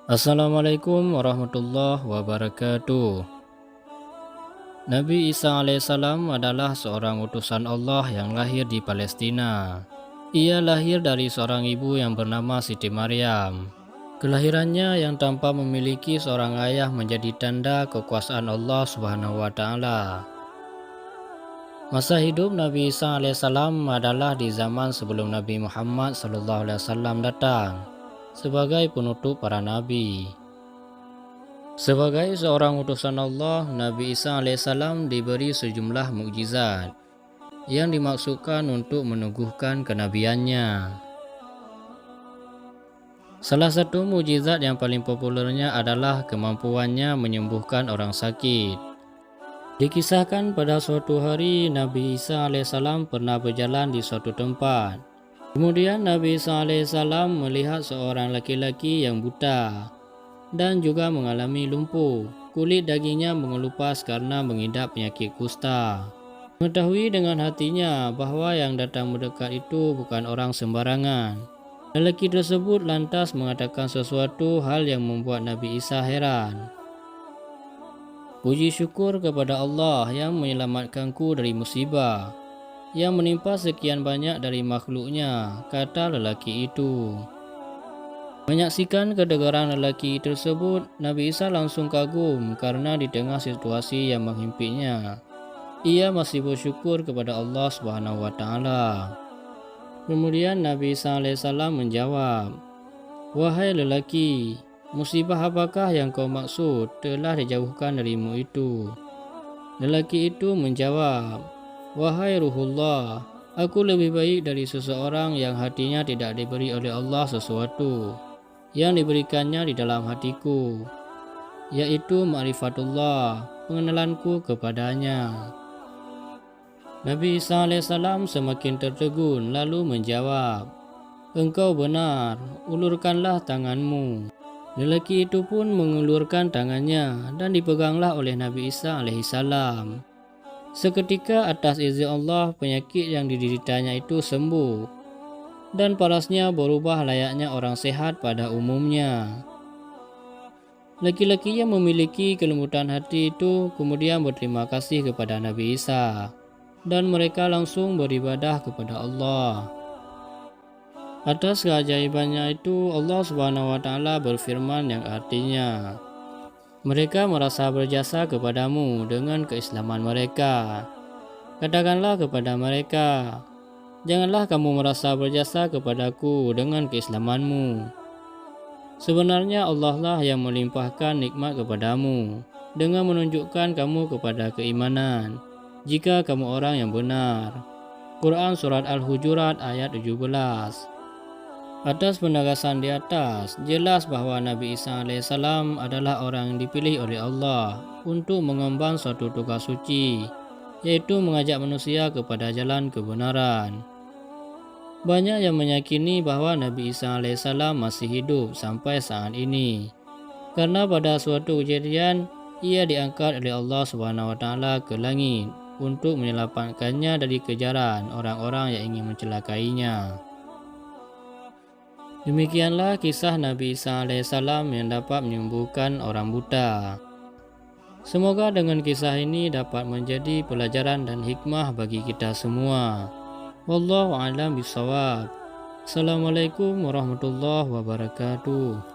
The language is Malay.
Assalamualaikum warahmatullahi wabarakatuh. Nabi Isa alaihissalam adalah seorang utusan Allah yang lahir di Palestina. Ia lahir dari seorang ibu yang bernama Siti Maryam. Kelahirannya yang tanpa memiliki seorang ayah menjadi tanda kekuasaan Allah Subhanahu wa taala. Masa hidup Nabi Isa alaihissalam adalah di zaman sebelum Nabi Muhammad SAW datang sebagai penutup para nabi. Sebagai seorang utusan Allah, Nabi Isa alaihissalam diberi sejumlah mukjizat yang dimaksudkan untuk meneguhkan kenabiannya. Salah satu mukjizat yang paling populernya adalah kemampuannya menyembuhkan orang sakit. Dikisahkan pada suatu hari Nabi Isa alaihissalam pernah berjalan di suatu tempat. Kemudian Nabi Isa alaihissalam melihat seorang laki-laki yang buta dan juga mengalami lumpuh. Kulit dagingnya mengelupas karena mengidap penyakit kusta. Mengetahui dengan hatinya bahwa yang datang mendekat itu bukan orang sembarangan. Lelaki tersebut lantas mengatakan sesuatu hal yang membuat Nabi Isa heran. Puji syukur kepada Allah yang menyelamatkanku dari musibah yang menimpa sekian banyak dari makhluknya, kata lelaki itu. Menyaksikan ketegaran lelaki tersebut, Nabi Isa langsung kagum karena di tengah situasi yang menghimpitnya, ia masih bersyukur kepada Allah Subhanahu wa taala. Kemudian Nabi Isa alaihissalam menjawab, "Wahai lelaki, musibah apakah yang kau maksud telah dijauhkan darimu itu?" Lelaki itu menjawab, "Wahai Ruhullah, aku lebih baik dari seseorang yang hatinya tidak diberi oleh Allah sesuatu yang diberikannya di dalam hatiku, yaitu ma'rifatullah, pengenalanku kepadanya." Nabi Isa alaihissalam semakin tertegun lalu menjawab, "Engkau benar, ulurkanlah tanganmu." Lelaki itu pun mengulurkan tangannya dan dipeganglah oleh Nabi Isa alaihissalam. Seketika atas izin Allah penyakit yang dideritanya itu sembuh dan parasnya berubah layaknya orang sehat pada umumnya. Laki-laki yang memiliki kelembutan hati itu kemudian berterima kasih kepada Nabi Isa dan mereka langsung beribadah kepada Allah. Atas keajaibannya itu Allah Subhanahu wa taala berfirman yang artinya, "Mereka merasa berjasa kepadamu dengan keislaman mereka. Katakanlah kepada mereka, janganlah kamu merasa berjasa kepadaku dengan keislamanmu. Sebenarnya Allah lah yang melimpahkan nikmat kepadamu dengan menunjukkan kamu kepada keimanan, jika kamu orang yang benar." Quran Surat Al-Hujurat ayat 17. Atas penegasan di atas, jelas bahwa Nabi Isa alaihissalam adalah orang yang dipilih oleh Allah untuk mengemban suatu tugas suci, yaitu mengajak manusia kepada jalan kebenaran. Banyak yang meyakini bahwa Nabi Isa alaihissalam masih hidup sampai saat ini, karena pada suatu kejadian ia diangkat oleh Allah Subhanahu wa taala ke langit untuk menyelamatkannya dari kejaran orang-orang yang ingin mencelakainya. Demikianlah kisah Nabi Isa alaihissalam yang dapat menyembuhkan orang buta. Semoga dengan kisah ini dapat menjadi pelajaran dan hikmah bagi kita semua. Wallahu a'lam bishawab. Assalamualaikum warahmatullahi wabarakatuh.